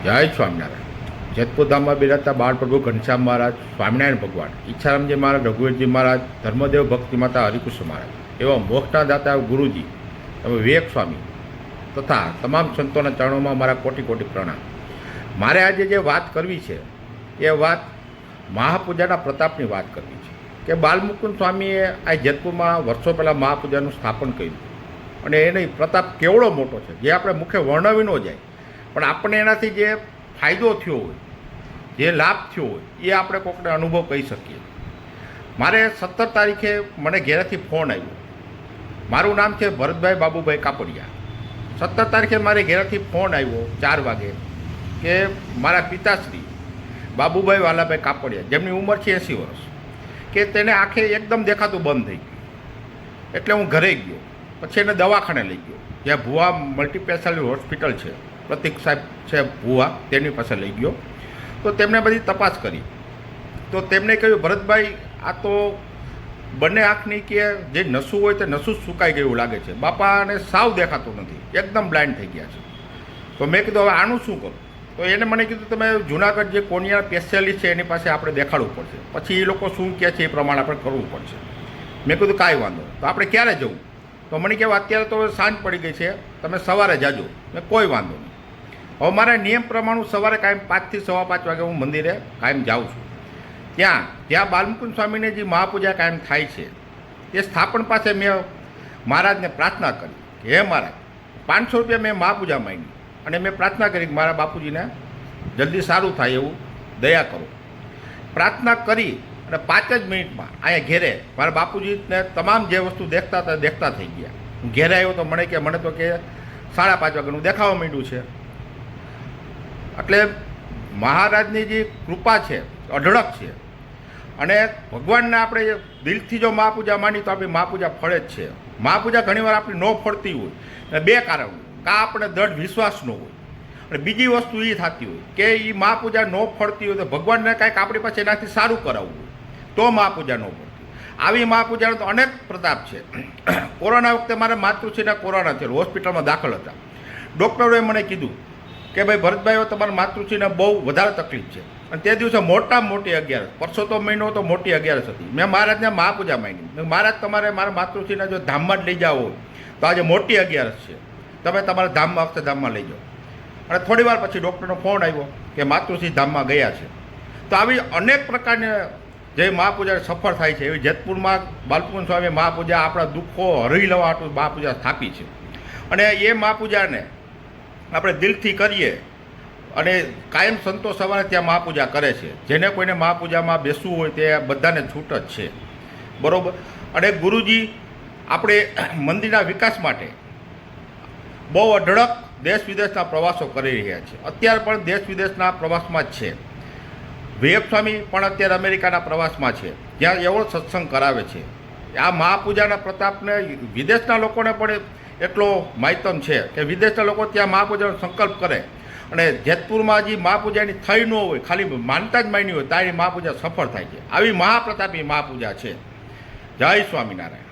જય સ્વામિનારાયણ. જેતપુર ધામમાં બિરાજતા બાળ પ્રભુ ઘનશ્યામ મહારાજ, સ્વામિનારાયણ ભગવાન, ઈચ્છારામજી મહારાજ, રઘુવીરજી મહારાજ, ધર્મદેવ ભક્તિ માતા હરિકૃષ્ણ મહારાજ, એવા મોક્ષના દાતા ગુરુજી એવા વિવેક સ્વામી તથા તમામ સંતોના ચરણોમાં મારા કોટી કોટી પ્રણામ. મારે આજે જે વાત કરવી છે એ વાત મહાપૂજાના પ્રતાપની વાત કરવી છે કે બાલમુકુંદ સ્વામીએ આ જેતપુરમાં વર્ષો પહેલાં મહાપૂજાનું સ્થાપન કર્યું અને એનો પ્રતાપ કેવડો મોટો છે જે આપણે મુખ્ય વર્ણવી ન જાય, પણ આપણને એનાથી જે ફાયદો થયો હોય, જે લાભ થયો હોય એ આપણે કોઈકને અનુભવ કહી શકીએ. મારે 17 તારીખે મને ઘેરેથી ફોન આવ્યો. મારું નામ છે ભરતભાઈ બાબુભાઈ કાપડિયા. 17 તારીખે મારે ઘેરેથી ફોન આવ્યો 4 વાગે કે મારા પિતાશ્રી બાબુભાઈ વાલાભાઈ કાપડિયા, જેમની ઉંમર છે 80 વર્ષ, કે તેને આંખે એકદમ દેખાતું બંધ થઈ ગયું. એટલે હું ઘરે ગયો, પછી એને દવાખાને લઈ ગયો, જ્યાં ભુવા મલ્ટીસ્પેશિયાલિટી હોસ્પિટલ છે, પ્રતિક સાહેબ છે ભુવા, તેની પાસે લઈ ગયો. તો તેમણે બધી તપાસ કરી. તો તેમણે કહ્યું, ભરતભાઈ આ તો બંને આંખની કે જે નસું હોય તે નસું સુકાઈ ગયું લાગે છે, બાપાને સાવ દેખાતું નથી, એકદમ બ્લાઇન્ડ થઈ ગયા છે. તો મેં કીધું હવે આનું શું કરું? તો એને મને કીધું તમે જુનાગઢ જે કોનિયા સ્પેશિયાલિસ્ટ છે એની પાસે આપણે દેખાડવું પડશે, પછી એ લોકો શું કહે છે એ પ્રમાણે આપણે કરવું પડશે. મેં કીધું કાંઈ વાંધો. તો આપણે ક્યારે જવું? તો મને કહેવાય અત્યારે તો સાંજ પડી ગઈ છે, તમે સવારે જાજો. મેં કોઈ વાંધો નહીં. હવે મારા નિયમ પ્રમાણે સવારે કાયમ 5 થી 5:15 વાગે હું મંદિરે કાયમ જાઉં છું. ત્યાં બાલમુકુંદ સ્વામીને જે મહાપૂજા કાયમ થાય છે એ સ્થાપન પાસે મેં મહારાજને પ્રાર્થના કરી કે હે મહારાજ, 500 રૂપિયા મેં મહાપૂજા માંગી અને મેં પ્રાર્થના કરી કે મારા બાપુજીને જલ્દી સારું થાય એવું દયા કરો. પ્રાર્થના કરી અને 5 જ મિનિટમાં અહીંયા ઘેરે મારા બાપુજીને તમામ જે વસ્તુ દેખતા હતા દેખતા થઈ ગયા. હું ઘેરે આવ્યો તો મને તો કે 5:30 વાગ્યાનું દેખાવા માંડ્યું છે. એટલે મહારાજની જે કૃપા છે અઢળક છે, અને ભગવાનને આપણે દિલથી જો મહાપૂજા માની તો આપણી મહાપૂજા ફળે જ છે. મહાપૂજા ઘણીવાર આપણી ન ફળતી હોય અને 2 કારણ: કાં આપણે દ્રઢ વિશ્વાસ ન હોય, અને બીજી વસ્તુ એ થતી હોય કે એ મહાપૂજા ન ફળતી હોય તો ભગવાનને કાંઈક આપણી પાસે એનાથી સારું કરાવવું હોય તો મહાપૂજા ન ફળતી. આવી મહાપૂજાનો તો અનેક પ્રતાપ છે. કોરોના વખતે મારા માતૃશ્રીના કોરોના થયેલો, હોસ્પિટલમાં દાખલ હતા. ડૉક્ટરોએ મને કીધું કે ભાઈ ભરતભાઈ, તમારા માતૃશ્રીને બહુ વધારે તકલીફ છે, અને તે દિવસે મોટામાં મોટી 11, પરસોતો મહિનો તો મોટી 11 હતી. મેં મહારાજને મહાપૂજા માંગી, મહારાજ તમારે મારા માતૃશ્રીને જો ધામમાં જ લઈ જાઓ હોય તો આજે મોટી 11 છે, તમે તમારા ધામમાં અક્ષરધામમાં લઈ જાઓ. અને થોડી વાર પછી ડૉક્ટરનો ફોન આવ્યો કે માતૃશ્રી ધામમાં ગયા છે. તો આવી અનેક પ્રકારની જે મહાપૂજા સફળ થાય છે, એવી જેતપુરમાં બાલમુકુંદ સ્વામી મહાપૂજા આપણા દુઃખો હરી લેવા હાટુ મહાપૂજા સ્થાપી છે. અને એ મહાપૂજાને આપણે દિલથી કરીએ, અને કાયમ સંતો સવારે ત્યાં મહાપૂજા કરે છે. જેને કોઈને મહાપૂજામાં બેસવું હોય તે બધાને છૂટ જ છે, બરાબર. અને ગુરુજી આપણે મંદિરના વિકાસ માટે બહુ અઢળક દેશ વિદેશના પ્રવાસો કરી રહ્યા છે. અત્યારે પણ દેશ વિદેશના પ્રવાસમાં જ છે. વિવેક સ્વામી પણ અત્યારે અમેરિકાના પ્રવાસમાં છે, જ્યાં એવો સત્સંગ કરાવે છે. આ મહાપૂજાના પ્રતાપને વિદેશના લોકોને પણ એટલો માહિતમ છે કે વિદેશના લોકો ત્યાં મહાપૂજાનો સંકલ્પ કરે, અને જેતપુરમાં જે મહાપૂજાની થઈ ન હોય, ખાલી માનતા જ માની હોય, તારી મહાપૂજા સફળ થાય છે. આવી મહાપ્રતાપી મહાપૂજા છે. જય સ્વામિનારાયણ.